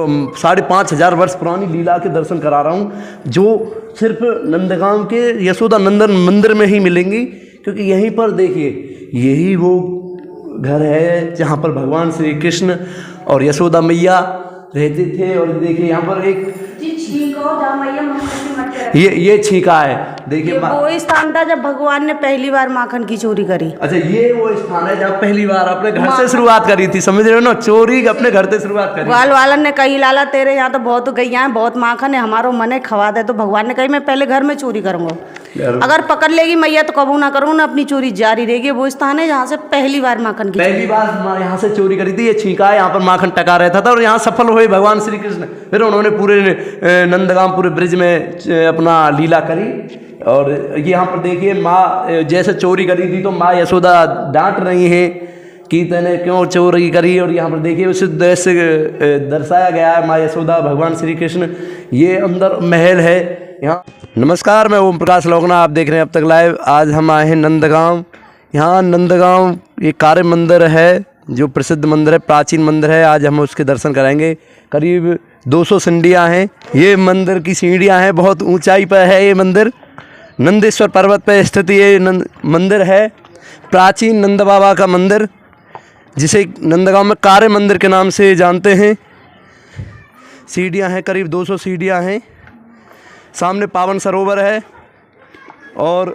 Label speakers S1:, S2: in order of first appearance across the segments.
S1: 5,500 वर्ष पुरानी लीला के दर्शन करा रहा हूँ, जो सिर्फ नंदगांव के यशोदा नंदन मंदिर में ही मिलेंगी। क्योंकि यहीं पर देखिए, यही वो घर है जहाँ पर भगवान श्री कृष्ण और यशोदा मैया रहते थे। और देखिए यहाँ पर एक ये छीका है, देखिए
S2: वो स्थान था जब भगवान ने पहली बार माखन की चोरी करी।
S1: अच्छा, ये वो स्थान है जहाँ पहली बार अपने घर से शुरुआत करी थी, समझ रहे हो ना, चोरी अपने घर से शुरुआत करी।
S2: ग्वाल वालन ने कही, लाला तेरे यहाँ तो बहुत गैया है, बहुत माखन है, हमारो मन है खवा दे। तो भगवान ने कही मैं पहले घर में चोरी करूंगा, अगर पकड़ लेगी मैया तो कबू ना करूँ ना, अपनी चोरी जारी रहेगी। वो स्थान है जहाँ से पहली बार माखन की
S1: पहली बार यहाँ से चोरी करी थी। ये छीका है, यहाँ पर माखन टका रहता था और यहाँ सफल हुए भगवान श्री कृष्ण। फिर उन्होंने पूरे नंदगांव पूरे ब्रिज में अपना लीला करी। और यहाँ पर देखिए माँ जैसे चोरी करी थी तो माँ यशोदा डांट रही हैं कि तूने क्यों चोरी करी। और यहाँ पर देखिए उस दृश्य दर्शाया गया है माँ यशोदा भगवान श्री कृष्ण। ये अंदर महल है यहाँ। नमस्कार, मैं ओम प्रकाश लोकना, आप देख रहे हैं अब तक लाइव। आज हम आए हैं नंदगांव। यहाँ नंदगांव ये कार्य मंदिर है, जो प्रसिद्ध मंदिर है, प्राचीन मंदिर है। आज हम उसके दर्शन कराएंगे। करीब 200 सीढ़ियाँ हैं। ये मंदिर की सीढ़ियाँ हैं, बहुत ऊंचाई पर है ये मंदिर। नंदेश्वर पर्वत पर स्थित ये मंदिर है, प्राचीन नंद बाबा का मंदिर, जिसे नंदगांव में कार्य मंदिर के नाम से जानते हैं। सीढ़ियाँ हैं, करीब 200 सीढ़ियाँ हैं। सामने पावन सरोवर है और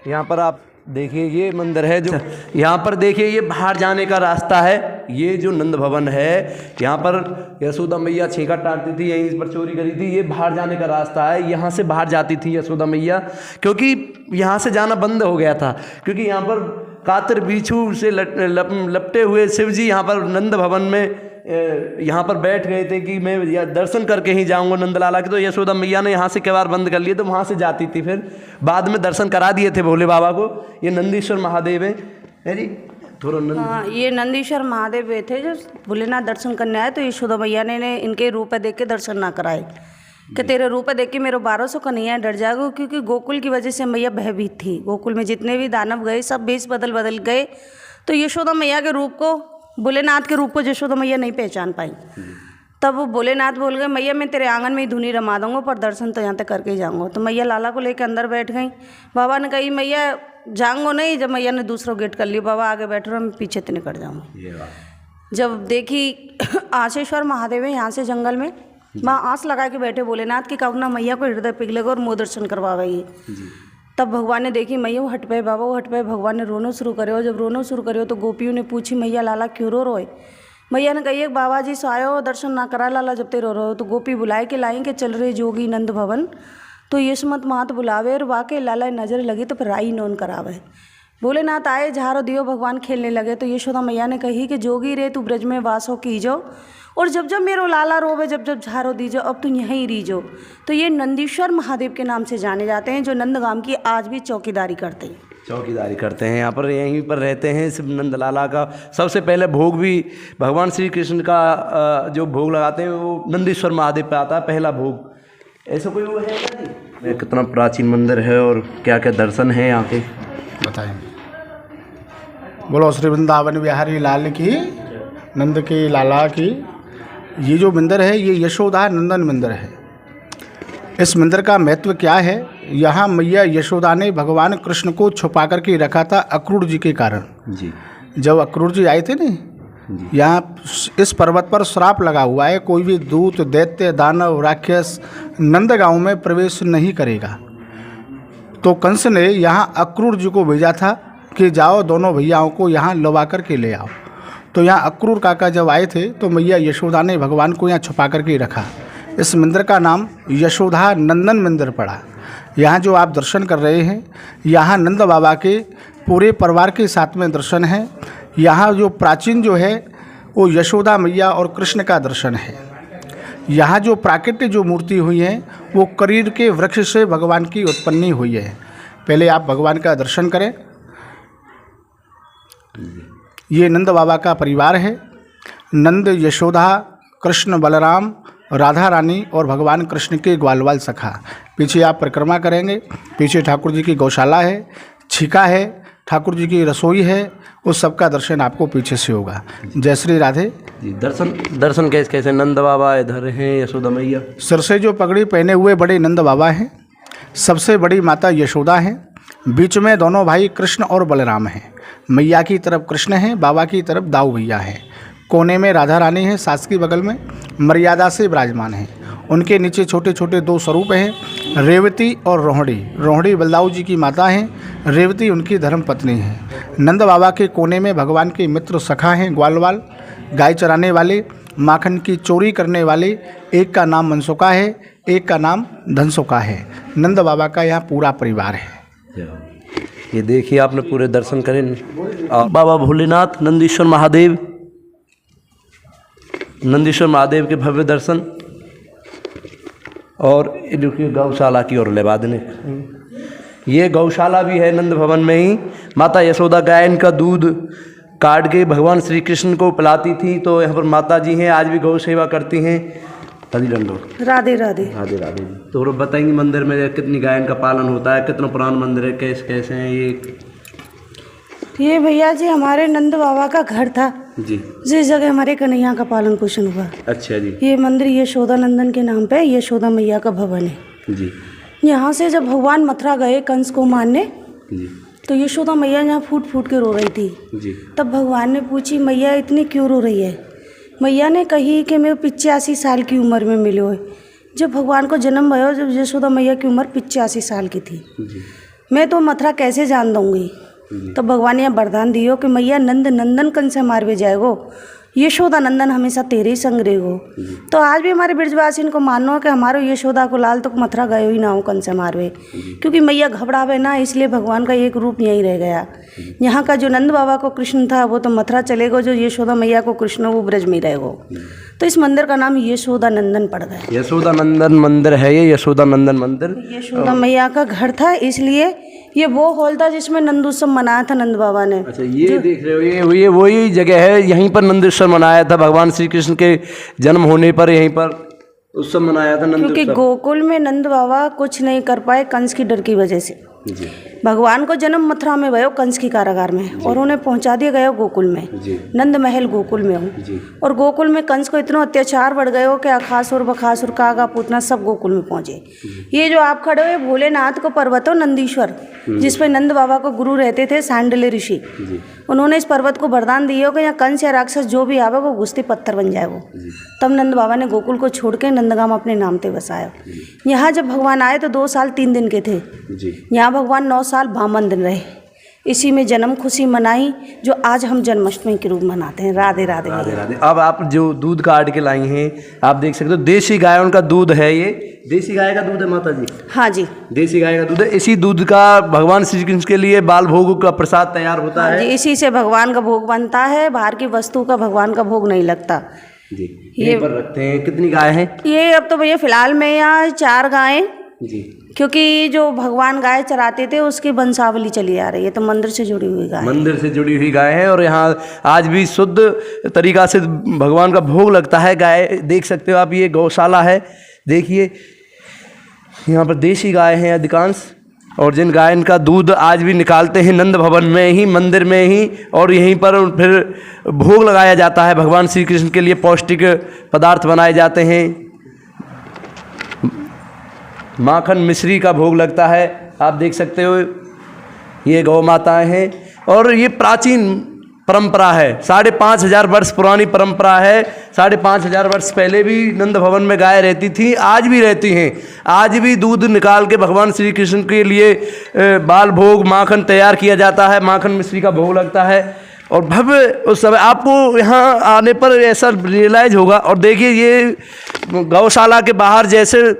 S1: यहाँ पर आप देखिए ये मंदिर है। जो यहाँ पर देखिए ये बाहर जाने का रास्ता है। ये जो नंद भवन है, यहाँ पर यशोदा मैया छेका टाटती थी, यहीं पर चोरी करी थी। ये बाहर जाने का रास्ता है, यहाँ से बाहर जाती थी यशोदा मैया, क्योंकि यहाँ से जाना बंद हो गया था। क्योंकि यहाँ पर कातर बिच्छू से लपटे हुए शिव जी यहाँ पर नंद भवन में यहाँ पर बैठ गए थे कि मैं दर्शन करके ही जाऊंगा नंदलाला के। तो यशोदा मैया ने यहाँ से किवाड़ बंद कर लिए, तो वहाँ से जाती थी। फिर बाद में दर्शन करा दिए थे भोले बाबा को। ये नंदीश्वर महादेव है जी, थोड़ा
S2: हाँ, ये नंदीश्वर महादेव थे जो भोलेनाथ दर्शन करने आए। तो यशोदा मैया ने इनके रूप देख के दर्शन ना कराए कि तेरे रूप देख के मेरे 1200 कन्हैया डर जाएगा। क्योंकि गोकुल की वजह से मैया भयभीत थी। गोकुल में जितने भी दानव गए सब भेष बदल गए। तो यशोदा मैया के रूप को, भोलेनाथ के रूप को यशोदा मैया नहीं पहचान पाई। तब वो भोलेनाथ बोल गए, मैया मैं तेरे आंगन में ही धुनी रमा दूंगा, पर दर्शन तो यहाँ तक करके ही जाऊँगा। तो मैया लाला को लेकर अंदर बैठ गई। बाबा ने कही मैया जाऊँगा नहीं। जब मैया ने दूसरा गेट कर लिया, बाबा आगे बैठ रहा, मैं पीछे तो निकल जाऊँगा। जब देखी आशेश्वर महादेव है यहाँ से जंगल में, माँ आँस लगा के बैठे भोलेनाथ की, कहूँ ना मैया को हृदय पिघलेगा और मोह दर्शन करवाएगी। तब भगवान ने देखी मैया वो हट पे, बाबा वो हट पे। भगवान ने रोना शुरू करे। और जब रोना शुरू करे तो गोपियों ने पूछी मैया लाला क्यों रो रोए। मैया ने कही बाबा जी सो आयो, दर्शन ना करा लाला जब ते रो रहे हो। तो गोपी बुलाए के लाई के चल रहे जोगी नंद भवन। तो यशमत मात बुलावे और वाकई लाला नजर लगी तो फिर राई नोन करावे। भोलेनाथ आए, झारो दियो, भगवान खेलने लगे। तो यशोदा मैया ने कही कि जोगी रे तू ब्रज में वासो कीजो, और जब जब मेरो लाला रोवे, जब जब झारो दीजो, अब तू यहीं रीजो। तो ये नंदीश्वर महादेव के नाम से जाने जाते हैं, जो नंदगांव की आज भी चौकीदारी करते हैं।
S1: चौकीदारी करते हैं यहाँ पर, यहीं पर रहते हैं सिर्फ नंदलाला का। सबसे पहले भोग भी भगवान श्री कृष्ण का जो भोग लगाते हैं वो नंदीश्वर महादेव पे आता है, पहला भोग। ऐसा कोई वो है क्या जी? कितना प्राचीन मंदिर है और क्या क्या दर्शन है यहाँ के
S3: बताएंगे। बोलो श्री वृंदावन बिहारी लाल की, नंद की लाला की। ये जो मंदिर है ये यशोदा नंदन मंदिर है। इस मंदिर का महत्व क्या है? यहाँ मैया यशोदा ने भगवान कृष्ण को छुपा करके रखा था अक्रूर जी के कारण
S1: जी।
S3: जब अक्रूर जी आए थे ना, यहाँ इस पर्वत पर श्राप लगा हुआ है, कोई भी दूत, दैत्य, दानव, राक्षस नंदगांव में प्रवेश नहीं करेगा। तो कंस ने यहाँ अक्रूर जी को भेजा था कि जाओ दोनों भैयाओं को यहाँ लवा कर के ले आओ। तो यहाँ अक्रूर काका जब आए थे तो मैया यशोदा ने भगवान को यहाँ छुपा करके रखा। इस मंदिर का नाम यशोदा नंदन मंदिर पड़ा। यहाँ जो आप दर्शन कर रहे हैं, यहाँ नंद बाबा के पूरे परिवार के साथ में दर्शन है। यहाँ जो प्राचीन जो है वो यशोदा मैया और कृष्ण का दर्शन है। यहाँ जो प्राकृतिक जो मूर्ति हुई है वो करीर के वृक्ष से भगवान की उत्पन्नी हुई है। पहले आप भगवान का दर्शन करें। ये नंद बाबा का परिवार है। नंद, यशोदा, कृष्ण, बलराम, राधा रानी और भगवान कृष्ण के ग्वालवाल सखा। पीछे आप परिक्रमा करेंगे, पीछे ठाकुर जी की गौशाला है, छीका है, ठाकुर जी की रसोई है उस सब का दर्शन आपको पीछे से होगा। जय श्री राधे
S1: जी। दर्शन कैसे कैसे? नंद बाबा इधर हैं, यशोदा मैया।
S3: सिर से जो पगड़ी पहने हुए बड़े नंद बाबा हैं, सबसे बड़ी माता यशोदा हैं, बीच में दोनों भाई कृष्ण और बलराम हैं। मैया की तरफ कृष्ण हैं, बाबा की तरफ दाऊ भैया हैं। कोने में राधा रानी हैं, सास की बगल में मर्यादा से विराजमान हैं। उनके नीचे छोटे छोटे दो स्वरूप हैं, रेवती और रोहिणी। रोहिणी बलदाऊ जी की माता हैं, रेवती उनकी धर्म पत्नी हैं। नंद बाबा के कोने में भगवान के मित्र सखा हैं, ग्वालवाल, गाय चराने वाले, माखन की चोरी करने वाले। एक का नाम मनसुका है, एक का नाम धनसुका है। नंद बाबा का यहाँ पूरा परिवार है।
S1: ये देखिए, आपने पूरे दर्शन करें। बाबा भोलेनाथ, नंदीश्वर महादेव, नंदीश्वर महादेव के भव्य दर्शन। और देखिए गौशाला की ओर लेवा देने, ये गौशाला भी है नंद भवन में ही। माता यशोदा गाय का दूध काट के भगवान श्री कृष्ण को पिलाती थी, तो यहाँ पर माता जी हैं, आज भी गौ सेवा करती हैं। हरी रंडो,
S2: राधे राधे
S1: राधे राधे जी। तो बताएंगे मंदिर में कितनी गायन का पालन होता है, कितना पुराना मंदिर है, कैसे कैसे हैं
S2: ये भैया जी हमारे नंद बाबा का घर था
S1: जी,
S2: जिस जगह हमारे कन्हैया का पालन पोषण हुआ।
S1: अच्छा जी।
S2: ये मंदिर यशोदा नंदन के नाम पे यशोदा मैया का भवन है
S1: जी
S2: यहाँ से जब भगवान मथुरा गए कंस को मारने,
S1: जी
S2: तो यशोदा मैया यहाँ फूट फूट के रो रही थी।
S1: जी।
S2: तब भगवान ने पूछी मैया इतनी क्यों रो रही है? मैया ने कही कि मैं 85 साल की उम्र में मिलो है। जब भगवान को जन्म भयो, जब यशोदा मैया की उम्र 85 साल की थी, मैं तो मथुरा कैसे जान दूंगी? तो भगवान ने यहाँ वरदान दियो कि मैया नंद नंदन कंस से मारवे जाएगो, यशोदा नंदन हमेशा तेरे ही संग रहेगो। तो आज भी हमारे ब्रजवासी को मानो कि हमारो यशोदा को लाल तो मथुरा गयो ही ना हो कंस से मारवे, क्योंकि मैया घबरावे ना, इसलिए भगवान का एक रूप यहीं रह गया। यहाँ का जो नंद बाबा को कृष्ण था वो तो मथुरा चलेगो, जो यशोदा मैया को कृष्ण वो ब्रज में रहेगो। तो इस मंदिर का नाम यशोदा नंदन पड़ गया।
S1: यशोदा नंदन मंदिर है ये, यशोदा नंदन मंदिर
S2: यशोदा मैया का घर था, इसलिए ये वो हॉल था जिसमें नंदोत्सव मनाया था नंद बाबा ने।
S1: अच्छा, ये देख रहे हो, ये वही जगह है, यहीं पर नंदोत्सव मनाया था भगवान श्री कृष्ण के जन्म होने पर, यहीं पर उत्सव मनाया था नंदोत्सव।
S2: क्योंकि गोकुल में नंद बाबा कुछ नहीं कर पाए कंस की डर की वजह से।
S1: जी।
S2: भगवान को जन्म मथुरा में भयो कंस की कारागार में, और उन्हें पहुंचा दिया गया गोकुल में। नंद महल गोकुल में हो, और गोकुल में कंस को इतना अत्याचार बढ़ गयो कि अखासुर बखासुर कागा पूतना सब गोकुल में पहुंचे। ये जो आप खड़े हुए भोलेनाथ को पर्वत हो नंदीश्वर, जिस पे नंद बाबा को गुरु रहते थे सांडल्य ऋषि, उन्होंने इस पर्वत को वरदान दिया कि यहाँ कंस या राक्षस जो भी आवे वो घुसते पत्थर बन जाए वो। तब नंद बाबा ने गोकुल को छोड़ के नंदगाम अपने नाम पे बसाया। यहाँ जब भगवान आए तो 2 साल 3 दिन के थे। यहाँ भगवान 9 साल 52 दिन रहे। इसी में जन्म खुशी मनाई, जो आज हम जन्माष्टमी के रूप मनाते हैं। राधे राधे
S1: राधे राधे। अब आप जो दूध काट के लाई हैं, आप देख सकते हो देसी गायों का दूध है ये। देसी गाय का दूध है माता जी?
S2: हाँ जी,
S1: देसी गाय का दूध है। इसी दूध का भगवान श्री कृष्ण के लिए बाल भोग का प्रसाद तैयार होता है
S2: जी, इसी से भगवान का भोग बनता है। बाहर की वस्तु का भगवान का भोग नहीं लगता
S1: जी। ये पर रखते हैं। कितनी गाय हैं
S2: ये? अब तो भैया फिलहाल में यहाँ 4 गायें
S1: जी,
S2: क्योंकि जो भगवान गाय चराते थे उसकी वंशावली चली आ रही है, तो मंदिर से जुड़ी हुई गाय।
S1: मंदिर से जुड़ी हुई गाय है, और यहाँ आज भी शुद्ध तरीका से भगवान का भोग लगता है। गाय देख सकते हो आप, ये गौशाला है। देखिए यहाँ पर देसी गाय हैं अधिकांश, और जिन गायन का दूध आज भी निकालते हैं नंद भवन में ही, मंदिर में ही, और यहीं पर फिर भोग लगाया जाता है भगवान श्री कृष्ण के लिए। पौष्टिक पदार्थ बनाए जाते हैं, माखन मिश्री का भोग लगता है। आप देख सकते हो ये गौ माताएँ हैं, और ये प्राचीन परंपरा है। 5,500 वर्ष पुरानी परंपरा है। 5,500 वर्ष पहले भी नंद भवन में गाय रहती थी, आज भी रहती हैं। आज भी दूध निकाल के भगवान श्री कृष्ण के लिए बाल भोग माखन तैयार किया जाता है, माखन मिश्री का भोग लगता है। और भव्य उस समय आपको यहाँ आने पर ऐसा रियलाइज होगा। और देखिए ये गौशाला के बाहर जैसे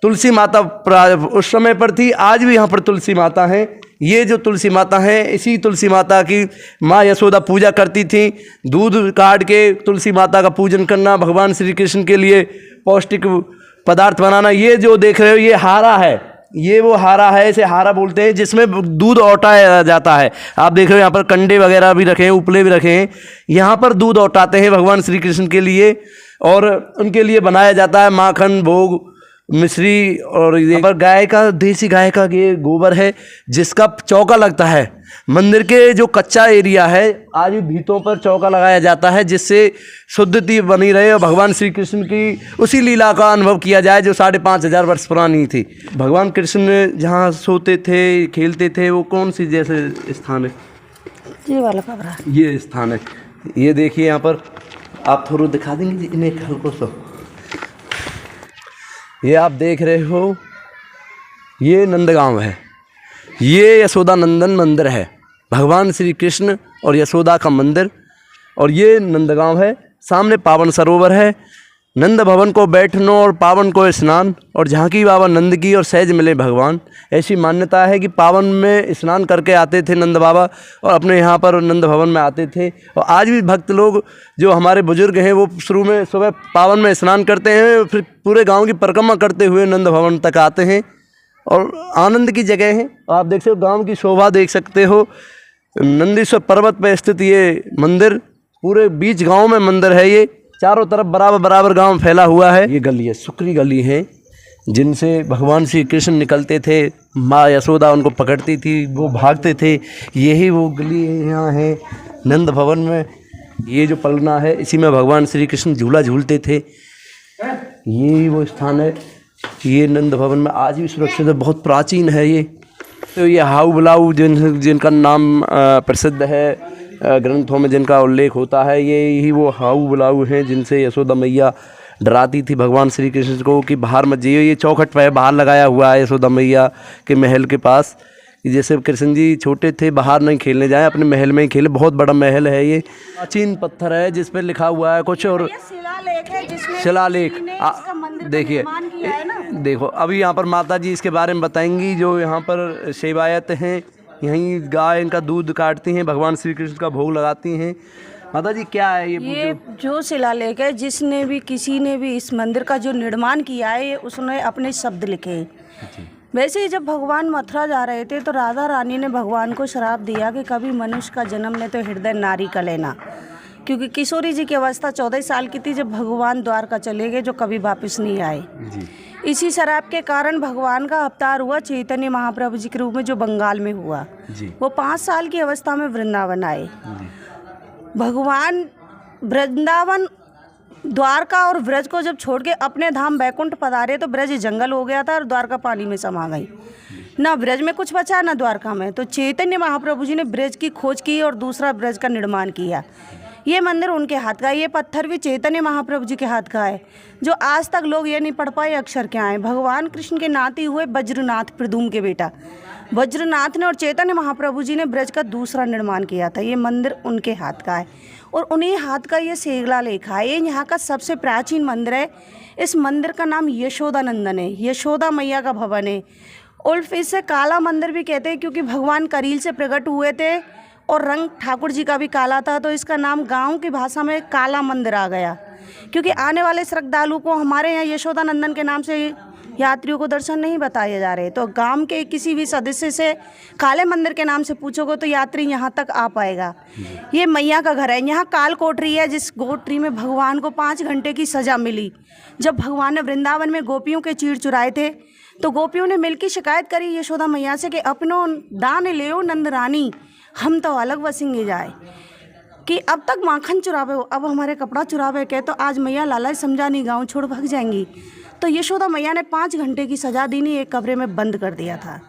S1: तुलसी माता उस समय पर थी, आज भी यहाँ पर तुलसी माता हैं। ये जो तुलसी माता हैं, इसी तुलसी माता की माँ यशोदा पूजा करती थी। दूध काट के तुलसी माता का पूजन करना, भगवान श्री कृष्ण के लिए पौष्टिक पदार्थ बनाना। ये जो देख रहे हो ये हारा है, ये वो हारा है, इसे हारा बोलते हैं, जिसमें दूध औटाया जाता है। आप देख रहे हो यहाँ पर कंडे वगैरह भी रखे हैं, उपले भी रखे हैं। यहाँ पर दूध औटाते हैं भगवान श्री कृष्ण के लिए, और उनके लिए बनाया जाता है माखन भोग मिश्री। और यहाँ पर गाय का, देसी गाय का ये गोबर है, जिसका चौका लगता है। मंदिर के जो कच्चा एरिया है आज भी भीतों पर चौका लगाया जाता है जिससे शुद्धति बनी रहे और भगवान श्री कृष्ण की उसी लीला का अनुभव किया जाए जो 5,500 वर्ष पुरानी थी। भगवान कृष्ण जहाँ सोते थे खेलते थे वो कौन सी जैसे स्थान है?
S2: ये वाला कमरा,
S1: ये स्थान है। ये देखिए यहाँ पर आप थोड़ा दिखा देंगे इन्हें हल्को सा। ये आप देख रहे हो ये नंदगांव है, ये यशोदा नंदन मंदिर है, भगवान श्री कृष्ण और यशोदा का मंदिर। और ये नंदगांव है, सामने पावन सरोवर है, नंद भवन को बैठनो और पावन को स्नान, और झांकी बाबा नंद की और सहज मिले भगवान। ऐसी मान्यता है कि पावन में स्नान करके आते थे नंद बाबा और अपने यहाँ पर नंद भवन में आते थे। और आज भी भक्त लोग जो हमारे बुजुर्ग हैं वो शुरू में सुबह पावन में स्नान करते हैं, फिर पूरे गांव की परिक्रमा करते हुए नंद भवन तक आते हैं और आनंद की जगह है। आप देख सकते हो गाँव की शोभा देख सकते हो, नंदीश्वर पर्वत पर स्थित ये मंदिर, पूरे बीच गाँव में मंदिर है। ये चारों तरफ बराबर बराबर गांव फैला हुआ है। ये गली है, सुक्री गली है, जिनसे भगवान श्री कृष्ण निकलते थे, माँ यशोदा उनको पकड़ती थी, वो भागते थे। यही वो गली यहाँ है नंद भवन में। ये जो पलना है इसी में भगवान श्री कृष्ण झूला झूलते थे। यही वो स्थान है, ये नंद भवन में आज भी सुरक्षित है, बहुत प्राचीन है ये। तो ये हाउ बुलाऊ जिनका नाम प्रसिद्ध है, ग्रंथों में जिनका उल्लेख होता है, ये ही वो हाउ बुलाऊ हैं जिनसे यशोदा मैया डराती थी भगवान श्री कृष्ण को कि बाहर मत जाइए। ये चौखट पर बाहर लगाया हुआ है यशोदा मैया के महल के पास, जैसे कृष्ण जी छोटे थे बाहर नहीं खेलने जाए, अपने महल में ही खेले। बहुत बड़ा महल है ये, प्राचीन पत्थर है जिस पर लिखा हुआ है कुछ, और शिलालेख देखिए। देखो अभी यहाँ पर माता जी इसके बारे में बताएंगी, जो यहाँ पर सेवायत हैं, यहीं गाय इनका दूध काटती हैं, भगवान श्री कृष्ण का भोग लगाती हैं। माता जी क्या है ये
S2: जो शिलालेख है, जिसने भी किसी ने भी इस मंदिर का जो निर्माण किया है, ये उसने अपने शब्द लिखे हैं। वैसे ही जब भगवान मथुरा जा रहे थे तो राधा रानी ने भगवान को श्राप दिया कि कभी मनुष्य का जन्म ले तो हृदय नारी का लेना, क्योंकि किशोरी जी की अवस्था 14 साल की थी जब भगवान द्वारका चले गए, जो कभी वापस नहीं आए। इसी शराब के कारण भगवान का अवतार हुआ चैतन्य महाप्रभु जी के रूप में, जो बंगाल में हुआ। वो 5 साल की अवस्था में वृंदावन आए। भगवान वृंदावन द्वारका और ब्रज को जब छोड़ के अपने धाम बैकुंठ पधारे तो ब्रज जंगल हो गया था और द्वारका पानी में समा गई। ना ब्रज में कुछ बचा ना द्वारका में। तो चैतन्य महाप्रभु जी ने ब्रज की खोज की और दूसरा ब्रज का निर्माण किया। ये मंदिर उनके हाथ का है, ये पत्थर भी चैतन्य महाप्रभु जी के हाथ का है, जो आज तक लोग ये नहीं पढ़ पाए अक्षर क्या है। भगवान कृष्ण के नाती हुए वज्रनाथ, प्रद्युम्न के बेटा वज्रनाथ ने और चैतन्य महाप्रभु जी ने ब्रज का दूसरा निर्माण किया था। ये मंदिर उनके हाथ का है और उन्हीं हाथ का ये शिलालेख है। ये यहाँ का सबसे प्राचीन मंदिर है। इस मंदिर का नाम यशोदा नंदन है, यशोदा मैया का भवन है। उल्फ इसे काला मंदिर भी कहते हैं, क्योंकि भगवान करील से प्रकट हुए थे और रंग ठाकुर जी का भी काला था, तो इसका नाम गांव की भाषा में काला मंदिर आ गया। क्योंकि आने वाले श्रद्धालु को हमारे यहाँ यशोदा नंदन के नाम से यात्रियों को दर्शन नहीं बताए जा रहे, तो गांव के किसी भी सदस्य से काले मंदिर के नाम से पूछोगे तो यात्री यहाँ तक आ पाएगा। ये मैया का घर है। यहाँ काल कोठरी है, जिस कोठरी में भगवान को 5 घंटे की सज़ा मिली। जब भगवान ने वृंदावन में गोपियों के चीर चुराए थे तो गोपियों ने मिलकर शिकायत करी यशोदा मैया से कि अपनो दान ले नंद रानी, हम तो अलग बसेंगे जाए, कि अब तक माखन चुरावे हो, अब हमारे कपड़ा चुरावे के। तो आज मैया लाला समझा नहीं, गाँव छोड़ भाग जाएंगी। तो यशोदा मैया ने 5 घंटे की सज़ा दी नहीं, एक कमरे में बंद कर दिया था,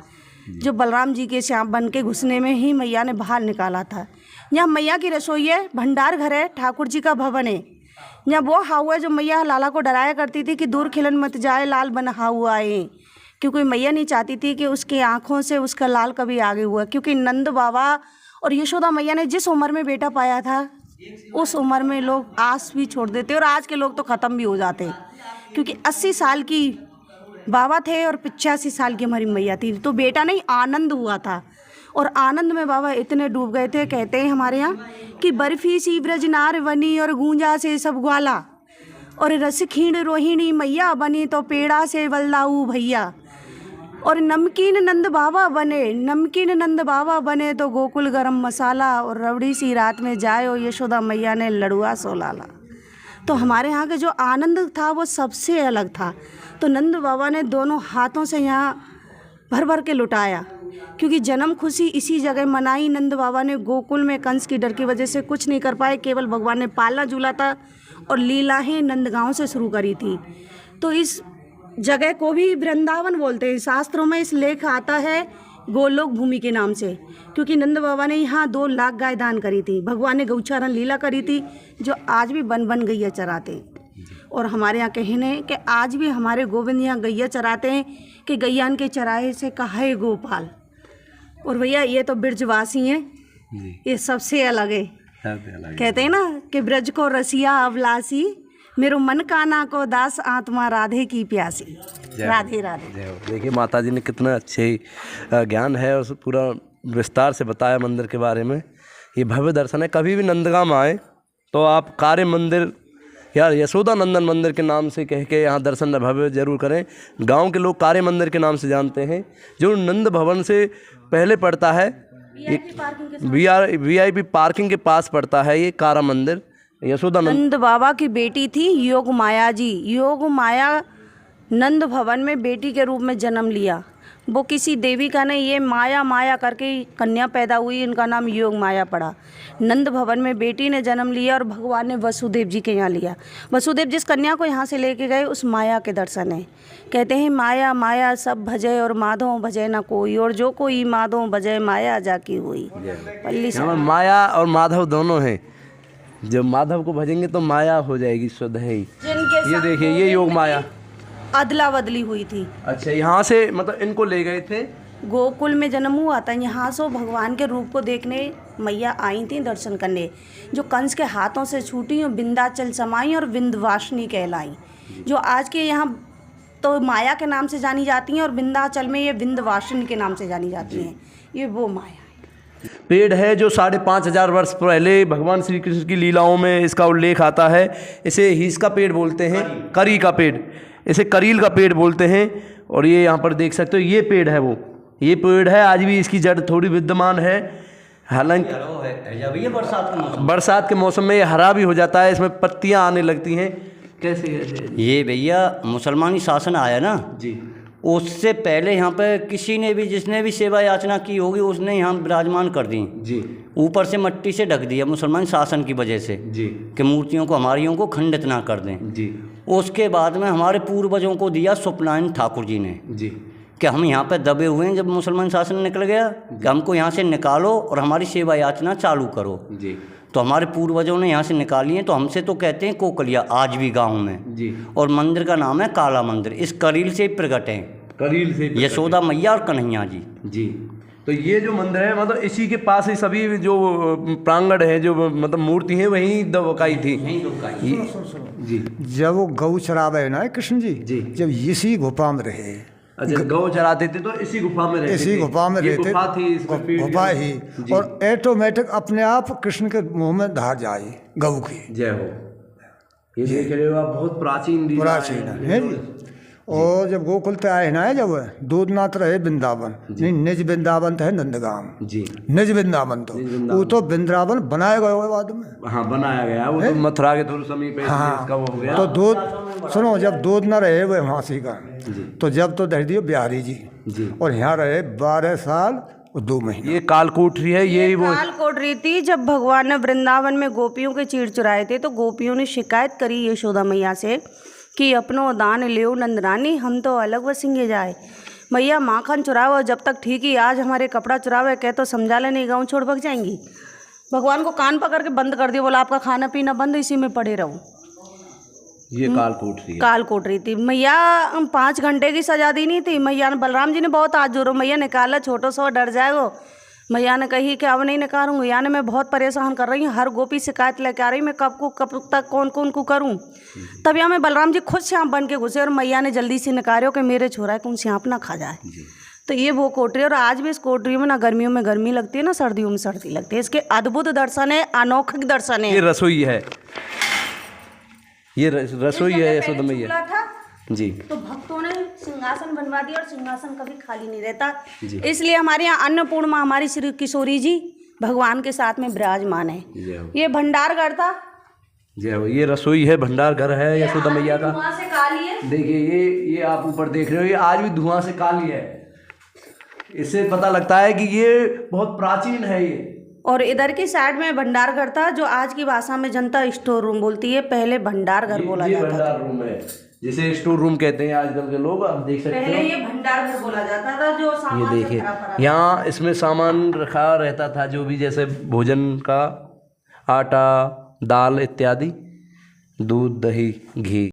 S2: जो बलराम जी के श्याम बन के घुसने में ही मैया ने बाहर निकाला था। यहाँ मैया की रसोई है, भंडार घर है, ठाकुर जी का भवन है। यहाँ वो हाउ है जो मैया लाला को डराया करती थी कि दूर खिलन मत जाए, लाल बन हाउ आए, क्योंकि मैया नहीं चाहती थी कि उसकी आँखों से उसका लाल कभी आगे हुआ। क्योंकि नंद बाबा और यशोदा मैया ने जिस उम्र में बेटा पाया था, उस उम्र में लोग आस भी छोड़ देते और आज के लोग तो ख़त्म भी हो जाते, क्योंकि 80 साल की बाबा थे और 85 साल की हमारी मैया थी। तो बेटा नहीं, आनंद हुआ था और आनंद में बाबा इतने डूब गए थे, कहते हैं हमारे यहाँ कि बर्फी सी ब्रज नार बनी और गूंजा से सब ग्वाला, और रस खीण रोहिणी मैया बनी तो पेड़ा से बल्लाऊ भैया, और नमकीन नंद बाबा बने, नमकीन नंद बाबा बने तो गोकुल गरम मसाला, और रबड़ी सी रात में जाए और यशोदा मैया ने लड़ुआ सोलाला। तो हमारे यहाँ के जो आनंद था वो सबसे अलग था। तो नंद बाबा ने दोनों हाथों से यहाँ भर भर के लुटाया। क्योंकि जन्म खुशी इसी जगह मनाई। नंद बाबा ने गोकुल में कंस की डर की वजह से कुछ नहीं कर पाए, केवल भगवान ने पालना झूला था और लीलाएं नंदगांव से शुरू करी थी। तो इस जगह को भी वृंदावन बोलते हैं। शास्त्रों में इस लेख आता है गोलोक भूमि के नाम से, क्योंकि नंद बाबा ने यहाँ 2 लाख गाय दान करी थी। भगवान ने गौचारण लीला करी थी, जो आज भी बन बन गैया चराते। और हमारे यहाँ कहने हैं कि आज भी हमारे गोविंद यहाँ गैया चराते हैं कि गैयान के चराहे से कहे गोपाल। और भैया ये तो ब्रजवासी हैं, ये सबसे अलग है। कहते हैं ना कि ब्रज को रसिया अवलासी, मेरो मन काना को दास, आत्मा राधे की प्यासी। राधे राधे।
S1: देखिए माता जी ने कितना अच्छे ज्ञान है और पूरा विस्तार से बताया मंदिर के बारे में। ये भव्य दर्शन है। कभी भी नंदगांव आए तो आप कार्य मंदिर या यशोदा नंदन मंदिर के नाम से कह के यहाँ दर्शन भव्य जरूर करें। गांव के लोग कार्य मंदिर के नाम से जानते हैं, जो नंद भवन से पहले पड़ता है। VIP पार्किंग के पास पड़ता है ये कारा मंदिर। यशोदा
S2: नंद बाबा की बेटी थी योग माया जी। योग माया नंद भवन में बेटी के रूप में जन्म लिया। वो किसी देवी का नहीं, ये माया करके कन्या पैदा हुई, इनका नाम योग माया पड़ा। नंद भवन में बेटी ने जन्म लिया और भगवान ने वसुदेव जी के यहाँ लिया। वसुदेव जिस कन्या को यहाँ से लेके गए उस माया के दर्शन है। कहते हैं माया माया सब भजे और माधव भजे ना कोई, और जो कोई माधव भजे माया जाकी हुई। पल्ली
S1: माया और माधव दोनों हैं। जब माधव को भजेंगे तो माया हो जाएगी शुद्ध है। ये देखिए ये योग माया
S2: अदला बदली हुई थी।
S1: अच्छा, यहाँ से मतलब इनको ले गए थे,
S2: गोकुल में जन्म हुआ था। यहाँ से भगवान के रूप को देखने मैया आई थी दर्शन करने, जो कंस के हाथों से छूटी और विंध्याचल समाई और विंध्यवासिनी कहलाई, जो आज के यहाँ तो माया के नाम से जानी जाती हैं और विंध्याचल में ये विंध्यवासिनी के नाम से जानी जाती हैं। ये वो माया
S1: पेड़ है जो 5,500 वर्ष पहले भगवान श्री कृष्ण की लीलाओं में इसका उल्लेख आता है। इसे हीस का पेड़ बोलते हैं, करी का पेड़, इसे करील का पेड़ बोलते हैं। और ये यहाँ पर देख सकते हो ये पेड़ है, वो ये पेड़ है, आज भी इसकी जड़ थोड़ी विद्यमान है। हालांकि बरसात के मौसम में ये हरा भी हो जाता है, इसमें पत्तियाँ आने लगती हैं। कैसे
S4: ये भैया मुसलमानी शासन आया ना
S1: जी,
S4: उससे पहले यहाँ पे किसी ने भी जिसने भी सेवा याचना की होगी उसने यहाँ विराजमान कर दी
S1: जी।
S4: ऊपर से मट्टी से ढक दिया मुसलमान शासन की वजह से
S1: जी,
S4: कि मूर्तियों को हमारियों को खंडित ना कर दें
S1: जी।
S4: उसके बाद में हमारे पूर्वजों को दिया स्वप्नारायण ठाकुर जी ने
S1: जी
S4: कि हम यहाँ पे दबे हुए हैं। जब मुसलमान शासन निकल गया कि हमको यहाँ से निकालो और हमारी सेवा याचना चालू करो
S1: जी,
S4: तो हमारे पूर्वजों ने यहाँ से निकाली हैं। तो हमसे तो कहते हैं कोकलिया आज भी गांव में
S1: जी।
S4: और मंदिर का नाम है काला मंदिर। इस करील से ही प्रकट है,
S1: करील से
S4: यशोदा मैया और कन्हैया जी।
S1: जी। तो ये जो मंदिर है मतलब इसी के पास ही सभी जो प्रांगण है, जो मतलब मूर्ति है वही दबकाई थी। जी,
S5: जब वो गौ चरावे ना कृष्ण जी, जब इसी गुफा में रहे।
S1: अच्छा, गौ चराते थे तो इसी गुफा में रहते,
S5: इसी गुफा में रहते,
S1: गुफा थी,
S5: गुफा ही, और ऑटोमेटिक अपने आप कृष्ण के मुंह में धार जाए गौ की।
S1: जय हो। ये देख रहे हो आप, बहुत प्राचीन
S5: है जी। और जब गोकुल पे आए ना, जब दूधनाथ रहे वृंदावन, नहीं निज वृंदावन है नंदगांव
S1: जी,
S5: निज वृंदावन तो वो तो वृंदावन बनाया गया हुआ बाद में।
S1: हाँ, बनाया गया वो तो मथुरा के थोड़ी समीप है, इसका वो हो गया।
S5: तो दूध सुनो, जब दूध न रहे वो वहाँ का, तो जब तो दे दियो बिहारी जी, और यहाँ रहे 12 साल और 2 महीने।
S1: ये कालकोठरी है, ये वो
S2: कालकोठरी थी। जब भगवान ने वृंदावन में गोपियों के चीर चुराए थे तो गोपियों ने शिकायत करी यशोदा मैया से कि अपनो दान ले नंदरानी, हम तो अलग वसिंगे जाए। मैया माखन चुराओ, जब तक ठीक ही, आज हमारे कपड़ा चुरावे कह तो समझा ले, नहीं गाँव छोड़ भग जाएंगी। भगवान को कान पकड़ के बंद कर दिया, बोला आपका खाना पीना बंद, इसी में पड़े रहो।
S1: ये कालकोठरी,
S2: कालकोठरी थी। मैया 5 घंटे की सजा दी नहीं थी। मैया ने, बलराम जी ने बहुत हाथ जोड़ो, मैया निकाला, छोटो सो डर जाएगो। मैया ने कही कि अब नहीं निकालूंगी, यानी मैं बहुत परेशान कर रही हूँ, हर गोपी शिकायत लेके आ रही, मैं कब तक कौन को करूँ। तब यहाँ में बलराम जी खुद श्याम बन के घुसे और मैया ने जल्दी से निकालो कि मेरे छोरा कौन श्याप ना खा जाए। तो ये वो कोठरी, और आज भी इस कोठरी में ना गर्मियों में गर्मी लगती है ना सर्दियों में सर्दी लगती है। इसके अद्भुत दर्शन है, अनोखिक दर्शन है।
S1: ये रसोई है, ये रसोई है यशोदा मैया जी।
S2: तो भक्तों ने सिंहासन बनवा दिया और सिंहासन कभी खाली नहीं रहता, इसलिए हमारे यहाँ अन्नपूर्णा हमारी श्री किशोरी जी भगवान के साथ में विराजमान है। ये भंडार घर था।
S1: ये रसोई है, भंडार घर है यशोदा मैया का।
S2: धुआं से काली है।
S1: देखिए ये आप ऊपर देख रहे हो, ये आज भी धुआं से काली है। इससे पता लगता है कि ये बहुत प्राचीन है ये।
S2: और इधर की साइड में भंडार घर था, जो आज की भाषा में जनता स्टोर रूम बोलती है, पहले भंडार घर बोला
S1: ये
S2: जाता था।
S1: भंडार रूम है, जिसे स्टोर रूम कहते हैं आजकल के लोग, आप देख सकते
S2: पहले
S1: हो।
S2: ये भंडार घर बोला जाता था, जो
S1: ये
S2: सामान से
S1: देखिए,
S2: भरा पड़ा था।
S1: यहाँ इसमें सामान रखा रहता था, जो भी जैसे भोजन का, आटा, दाल इत्यादि, दूध, दही, घी।